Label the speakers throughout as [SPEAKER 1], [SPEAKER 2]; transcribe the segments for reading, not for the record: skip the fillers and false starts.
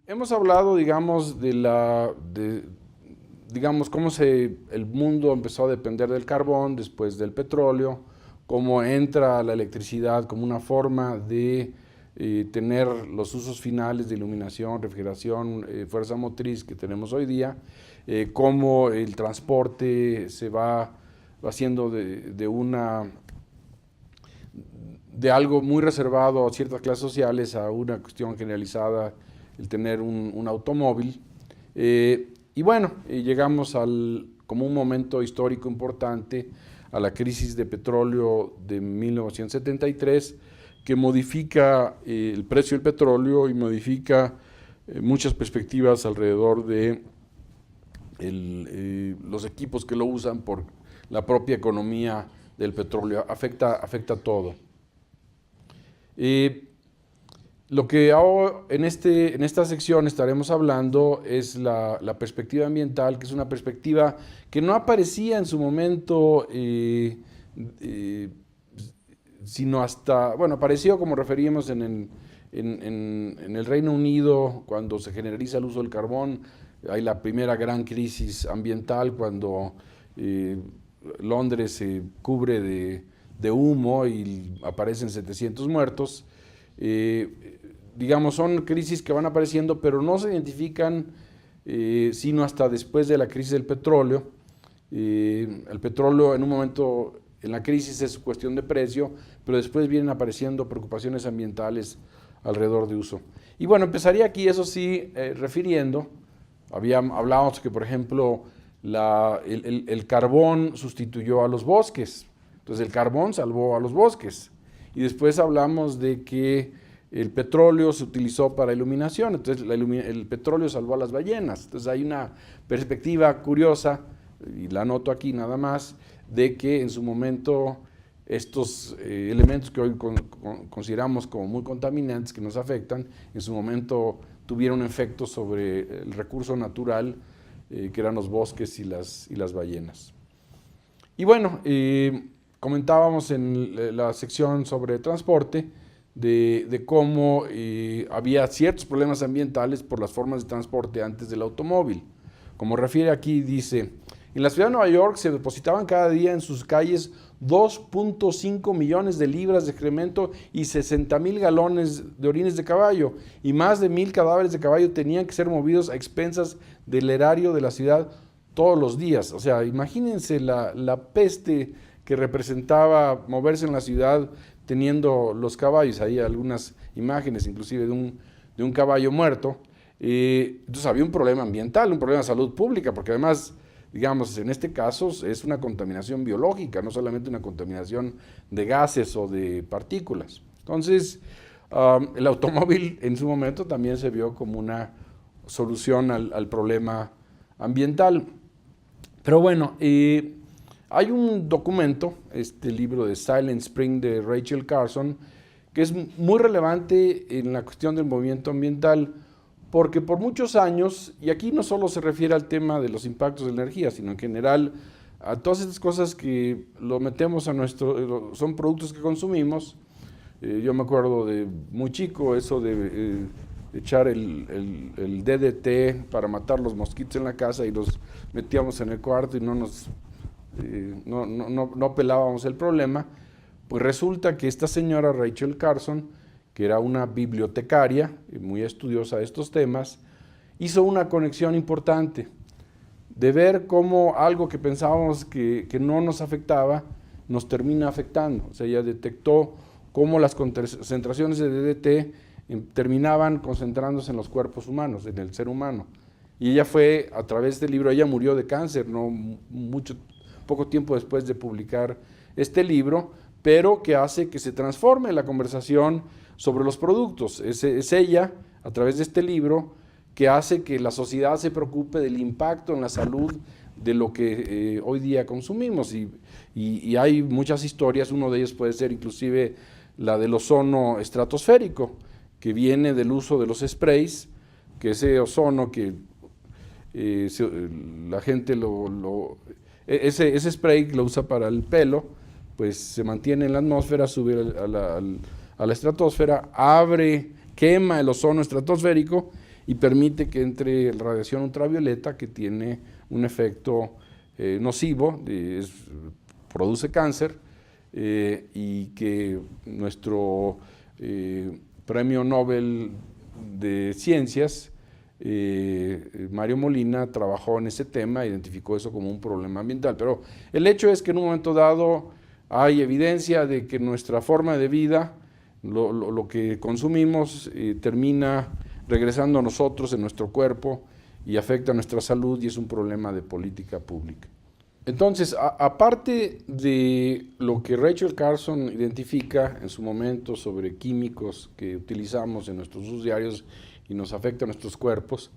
[SPEAKER 1] Hemos hablado, digamos, digamos, cómo el mundo empezó a depender del carbón, después del petróleo, cómo entra la electricidad como una forma de tener los usos finales de iluminación, refrigeración, fuerza motriz que tenemos hoy día, cómo el transporte se va haciendo de algo muy reservado a ciertas clases sociales a una cuestión generalizada, el tener un automóvil. Y bueno, llegamos como un momento histórico importante a la crisis de petróleo de 1973, que modifica el precio del petróleo y modifica muchas perspectivas alrededor de los equipos que lo usan por la propia economía del petróleo. Afecta todo. Lo que ahora en esta sección estaremos hablando es la perspectiva ambiental, que es una perspectiva que no aparecía en su momento, sino apareció, como referíamos, en el Reino Unido, cuando se generaliza el uso del carbón. Hay la primera gran crisis ambiental, cuando Londres se cubre de humo y aparecen 700 muertos. Digamos, son crisis que van apareciendo, pero no se identifican sino hasta después de la crisis del petróleo. El petróleo en un momento, en la crisis, es cuestión de precio, pero después vienen apareciendo preocupaciones ambientales alrededor de uso. Y bueno, empezaría aquí, eso sí, refiriendo, hablábamos que, por ejemplo, el carbón sustituyó a los bosques, entonces el carbón salvó a los bosques. Y después hablamos de que el petróleo se utilizó para iluminación, entonces el petróleo salvó a las ballenas. Entonces hay una perspectiva curiosa, y la anoto aquí nada más, de que en su momento estos elementos que hoy consideramos como muy contaminantes, que nos afectan, en su momento tuvieron efecto sobre el recurso natural, que eran los bosques y las ballenas. Y bueno, comentábamos en la sección sobre transporte de cómo había ciertos problemas ambientales por las formas de transporte antes del automóvil. Como refiere aquí, dice: en la ciudad de Nueva York se depositaban cada día en sus calles 2.5 millones de libras de excremento y 60,000 galones de orines de caballo, y más de 1,000 cadáveres de caballo tenían que ser movidos a expensas del erario de la ciudad todos los días. O sea, imagínense la peste que representaba moverse en la ciudad teniendo los caballos. Hay algunas imágenes inclusive de un caballo muerto. Entonces había un problema ambiental, un problema de salud pública, porque además, digamos, en este caso es una contaminación biológica, no solamente una contaminación de gases o de partículas. Entonces, el automóvil en su momento también se vio como una solución al problema ambiental. Pero bueno, hay un documento, este libro de Silent Spring de Rachel Carson, que es muy relevante en la cuestión del movimiento ambiental, porque por muchos años, y aquí no solo se refiere al tema de los impactos de la energía, sino en general a todas estas cosas que lo metemos son productos que consumimos. Yo me acuerdo de muy chico eso de echar el DDT para matar los mosquitos en la casa y los metíamos en el cuarto y no pelábamos el problema. Pues resulta que esta señora Rachel Carson, que era una bibliotecaria muy estudiosa de estos temas, hizo una conexión importante de ver cómo algo que pensábamos que no nos afectaba, nos termina afectando. O sea, ella detectó cómo las concentraciones de DDT terminaban concentrándose en los cuerpos humanos, en el ser humano. Y ella fue, a través del libro, ella murió de cáncer, poco tiempo después de publicar este libro, pero que hace que se transforme la conversación sobre los productos. Es ella, a través de este libro, que hace que la sociedad se preocupe del impacto en la salud de lo que hoy día consumimos. Y hay muchas historias, uno de ellos puede ser inclusive la del ozono estratosférico, que viene del uso de los sprays, que ese ozono que la gente ese spray lo usa para el pelo, pues se mantiene en la atmósfera, sube a la estratosfera, quema el ozono estratosférico y permite que entre la radiación ultravioleta, que tiene un efecto nocivo, produce cáncer, y que nuestro premio Nobel de Ciencias, Mario Molina, trabajó en ese tema, identificó eso como un problema ambiental. Pero el hecho es que en un momento dado hay evidencia de que nuestra forma de vida, lo que consumimos, termina regresando a nosotros en nuestro cuerpo y afecta a nuestra salud, y es un problema de política pública. Entonces, aparte de lo que Rachel Carson identifica en su momento sobre químicos que utilizamos en nuestros usos diarios y nos afecta a nuestros cuerpos,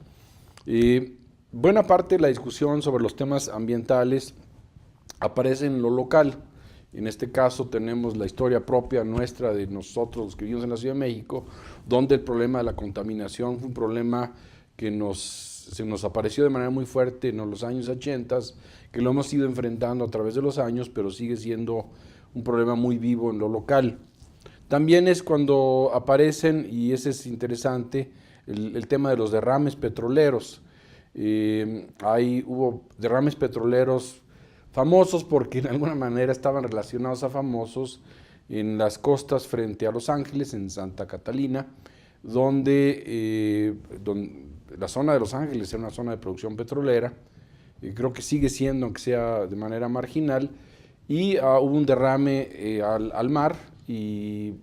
[SPEAKER 1] buena parte de la discusión sobre los temas ambientales aparece en lo local. En este caso tenemos la historia propia nuestra de nosotros, los que vivimos en la Ciudad de México, donde el problema de la contaminación fue un problema que se nos apareció de manera muy fuerte en los años 80, que lo hemos ido enfrentando a través de los años, pero sigue siendo un problema muy vivo en lo local. También es cuando aparecen, y ese es interesante, el tema de los derrames petroleros. Hubo derrames petroleros famosos porque en alguna manera estaban relacionados a famosos en las costas frente a Los Ángeles, en Santa Catalina, donde la zona de Los Ángeles era una zona de producción petrolera, creo que sigue siendo, aunque sea de manera marginal, y hubo un derrame al mar y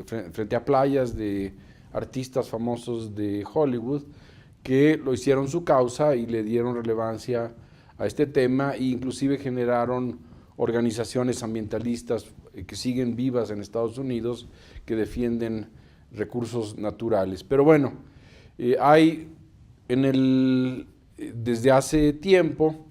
[SPEAKER 1] frente a playas de artistas famosos de Hollywood que lo hicieron su causa y le dieron relevancia a este tema, e inclusive generaron organizaciones ambientalistas que siguen vivas en Estados Unidos, que defienden recursos naturales. Pero bueno, hay desde hace tiempo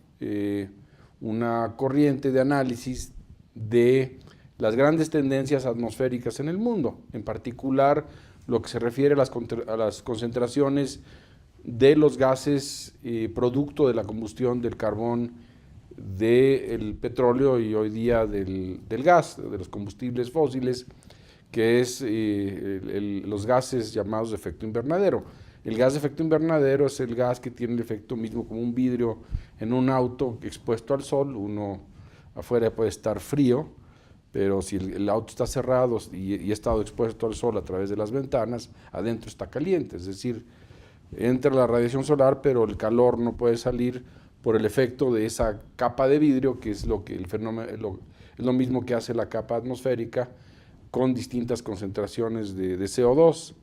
[SPEAKER 1] una corriente de análisis de las grandes tendencias atmosféricas en el mundo, en particular lo que se refiere a las concentraciones de los gases producto de la combustión del carbón, del petróleo y hoy día del gas, de los combustibles fósiles, que es los gases llamados de efecto invernadero. El gas de efecto invernadero es el gas que tiene el efecto mismo como un vidrio en un auto expuesto al sol. Uno afuera puede estar frío, pero si el auto está cerrado y ha estado expuesto al sol a través de las ventanas, adentro está caliente, es decir, entra la radiación solar, pero el calor no puede salir por el efecto de esa capa de vidrio, que es el fenómeno, es lo mismo que hace la capa atmosférica con distintas concentraciones de CO2,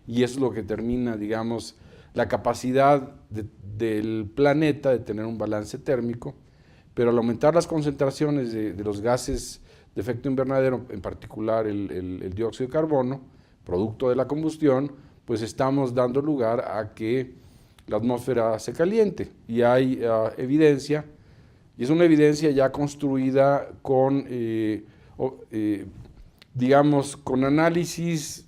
[SPEAKER 1] y eso es lo que termina, digamos, la capacidad del planeta de tener un balance térmico, pero al aumentar las concentraciones de los gases de efecto invernadero, en particular el dióxido de carbono, producto de la combustión, pues estamos dando lugar a que la atmósfera se caliente. Y hay evidencia, y es una evidencia ya construida con, digamos, con análisis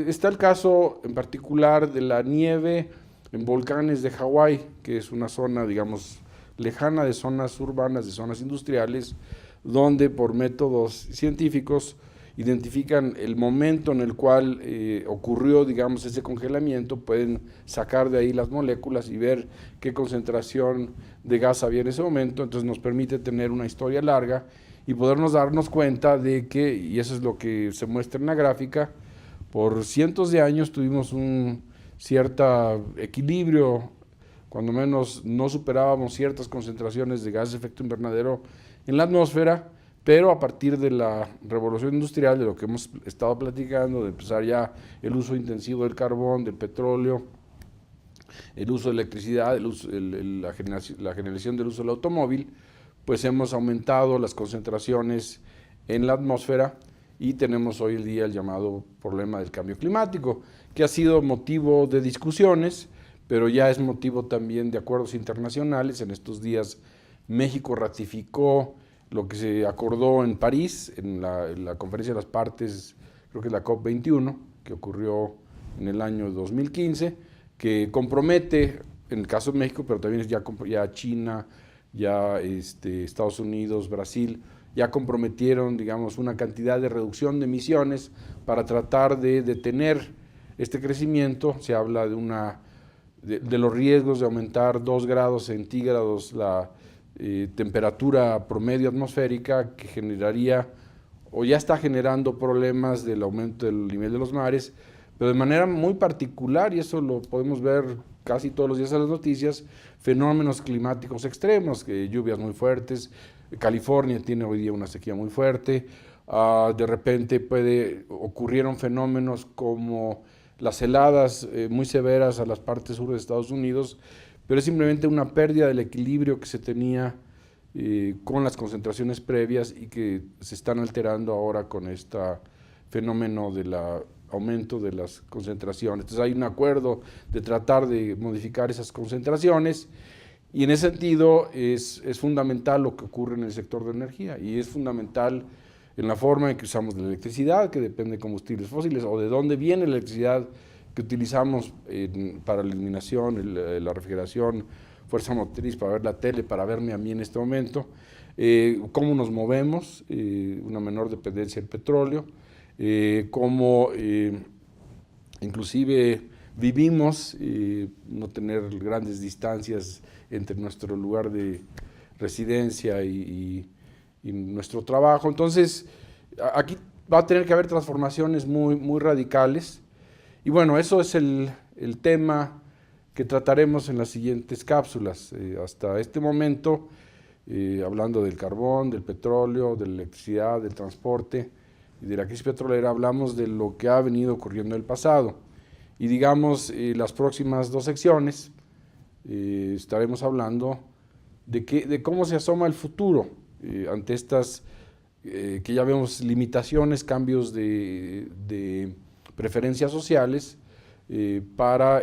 [SPEAKER 1] está el caso en particular de la nieve en volcanes de Hawái, que es una zona, digamos, lejana de zonas urbanas, de zonas industriales, donde por métodos científicos identifican el momento en el cual ocurrió, digamos, ese congelamiento, pueden sacar de ahí las moléculas y ver qué concentración de gas había en ese momento. Entonces nos permite tener una historia larga y podernos darnos cuenta de que, y eso es lo que se muestra en la gráfica, por cientos de años tuvimos un cierto equilibrio, cuando menos no superábamos ciertas concentraciones de gas de efecto invernadero en la atmósfera, pero a partir de la revolución industrial, de lo que hemos estado platicando, de empezar ya el uso intensivo del carbón, del petróleo, el uso de electricidad, la generación del uso del automóvil, pues hemos aumentado las concentraciones en la atmósfera y tenemos hoy en día el llamado problema del cambio climático, que ha sido motivo de discusiones, pero ya es motivo también de acuerdos internacionales. En estos días México ratificó lo que se acordó en París, en la conferencia de las partes, creo que es la COP21, que ocurrió en el año 2015, que compromete, en el caso de México, pero también ya China, ya Estados Unidos, Brasil ya comprometieron, digamos, una cantidad de reducción de emisiones para tratar de detener este crecimiento. Se habla de los riesgos de aumentar 2 grados centígrados la temperatura promedio atmosférica, que generaría o ya está generando problemas del aumento del nivel de los mares, pero de manera muy particular, y eso lo podemos ver casi todos los días en las noticias, fenómenos climáticos extremos, lluvias muy fuertes. California tiene hoy día una sequía muy fuerte. De repente ocurrieron fenómenos como las heladas muy severas a las partes sur de Estados Unidos, pero es simplemente una pérdida del equilibrio que se tenía con las concentraciones previas y que se están alterando ahora con este fenómeno del aumento de las concentraciones. Entonces hay un acuerdo de tratar de modificar esas concentraciones, y en ese sentido es fundamental lo que ocurre en el sector de energía, y es fundamental en la forma en que usamos la electricidad, que depende de combustibles fósiles, o de dónde viene la electricidad que utilizamos para la iluminación, la refrigeración, fuerza motriz, para ver la tele, para verme a mí en este momento, cómo nos movemos, una menor dependencia del petróleo, cómo inclusive vivimos, no tener grandes distancias entre nuestro lugar de residencia y nuestro trabajo. Entonces, aquí va a tener que haber transformaciones muy radicales, y bueno, eso es el tema que trataremos en las siguientes cápsulas. Hasta este momento, hablando del carbón, del petróleo, de la electricidad, del transporte y de la crisis petrolera, hablamos de lo que ha venido ocurriendo en el pasado. Y digamos, las próximas 2 secciones estaremos hablando de cómo se asoma el futuro ante estas, que ya vemos, limitaciones, cambios de preferencias sociales, para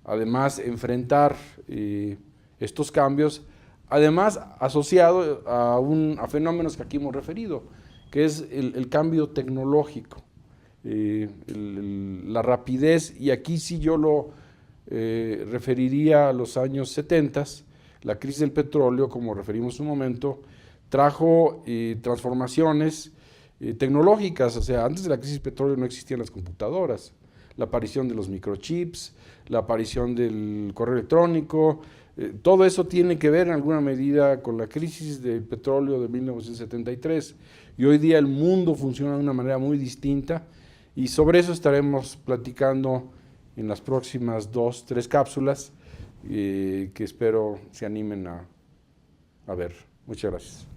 [SPEAKER 1] además enfrentar estos cambios, además asociado a fenómenos que aquí hemos referido, que es el cambio tecnológico, la rapidez, y aquí sí yo lo referiría a los años 70. La crisis del petróleo, como referimos un momento, trajo transformaciones tecnológicas. O sea, antes de la crisis del petróleo no existían las computadoras, la aparición de los microchips, la aparición del correo electrónico, todo eso tiene que ver en alguna medida con la crisis del petróleo de 1973, y hoy día el mundo funciona de una manera muy distinta, y sobre eso estaremos platicando en las próximas 2, 3 cápsulas, que espero se animen a ver. Muchas gracias.